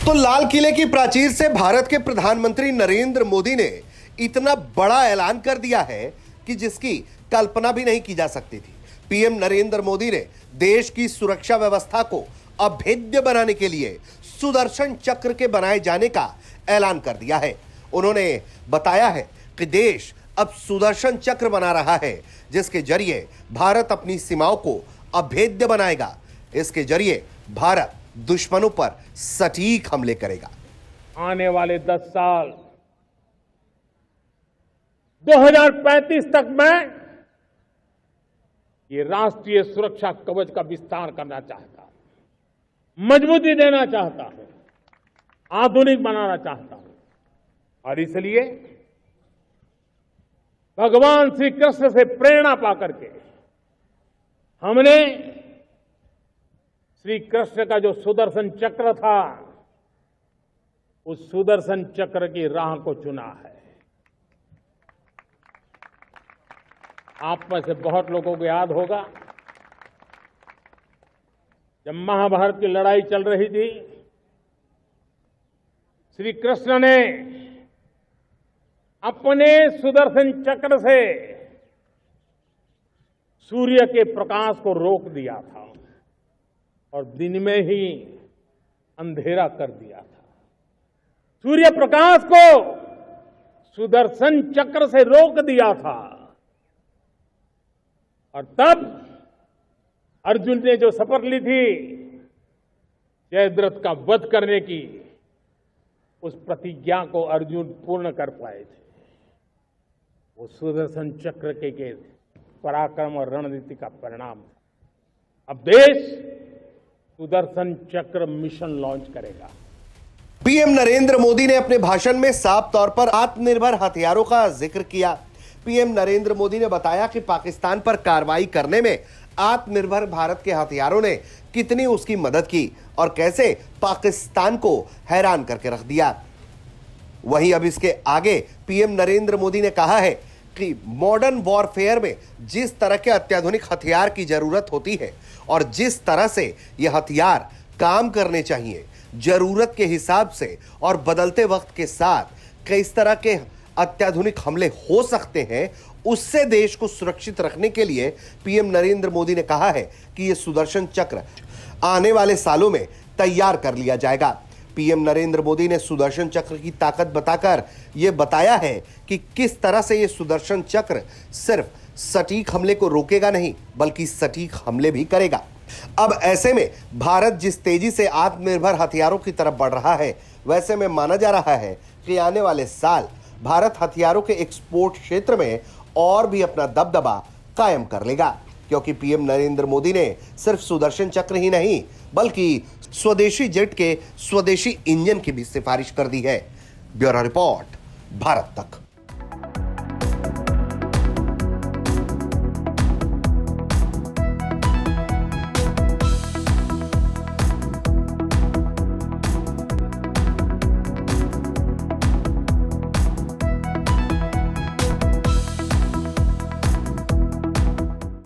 तो लाल किले की प्राचीर से भारत के प्रधानमंत्री नरेंद्र मोदी ने इतना बड़ा ऐलान कर दिया है कि जिसकी कल्पना भी नहीं की जा सकती थी। पीएम नरेंद्र मोदी ने देश की सुरक्षा व्यवस्था को अभेद्य बनाने के लिए सुदर्शन चक्र के बनाए जाने का ऐलान कर दिया है। उन्होंने बताया है कि देश अब सुदर्शन चक्र बना रहा है, जिसके जरिए भारत अपनी सीमाओं को अभेद्य बनाएगा। इसके जरिए भारत दुश्मनों पर सटीक हमले करेगा। आने वाले 10 साल 2035 तक मैं ये राष्ट्रीय सुरक्षा कवच का विस्तार करना चाहता हूं, मजबूती देना चाहता हूं, आधुनिक बनाना चाहता हूं। और इसलिए भगवान श्री कृष्ण से प्रेरणा पाकर के हमने श्री कृष्ण का जो सुदर्शन चक्र था, उस सुदर्शन चक्र की राह को चुना है। आप में से बहुत लोगों को याद होगा, जब महाभारत की लड़ाई चल रही थी, श्री कृष्ण ने अपने सुदर्शन चक्र से सूर्य के प्रकाश को रोक दिया था और दिन में ही अंधेरा कर दिया था। सूर्य प्रकाश को सुदर्शन चक्र से रोक दिया था। और तब अर्जुन ने जो शपथ ली थी जयद्रथ का वध करने की, उस प्रतिज्ञा को अर्जुन पूर्ण कर पाए थे। वो सुदर्शन चक्र के पराक्रम और रणनीति का परिणाम। अब देश सुदर्शन चक्र मिशन लॉन्च करेगा। पीएम नरेंद्र मोदी ने अपने भाषण में साफ तौर पर आत्मनिर्भर हथियारों का जिक्र किया। पीएम नरेंद्र मोदी ने बताया कि पाकिस्तान पर कार्रवाई करने में आत्मनिर्भर भारत के हथियारों ने कितनी उसकी मदद की और कैसे पाकिस्तान को हैरान करके रख दिया। वहीं अब इसके आगे पीएम नरेंद्र मोदी ने कहा है कि मॉडर्न वॉरफेयर में जिस तरह के अत्याधुनिक हथियार की जरूरत होती है और जिस तरह से यह हथियार काम करने चाहिए, जरूरत के हिसाब से और बदलते वक्त के साथ किस तरह के अत्याधुनिक हमले हो सकते हैं, उससे देश को सुरक्षित रखने के लिए पीएम नरेंद्र मोदी ने कहा है कि यह सुदर्शन चक्र आने वाले सालों में तैयार कर लिया जाएगा। पीएम नरेंद्र मोदी ने सुदर्शन चक्र की ताकत बताकर यह बताया है कि किस तरह से यह सुदर्शन चक्र सिर्फ सटीक हमले को रोकेगा नहीं, बल्कि सटीक हमले भी करेगा। अब ऐसे में भारत जिस तेजी से आत्मनिर्भर हथियारों की तरफ बढ़ रहा है, वैसे में माना जा रहा है कि आने वाले साल भारत हथियारों के एक्सपोर्ट क्षेत्र में और भी अपना दबदबा कायम कर लेगा, क्योंकि पीएम नरेंद्र मोदी ने सिर्फ सुदर्शन चक्र ही नहीं बल्कि स्वदेशी जेट के स्वदेशी इंजन की भी सिफारिश कर दी है। ब्यूरो रिपोर्ट, भारत तक।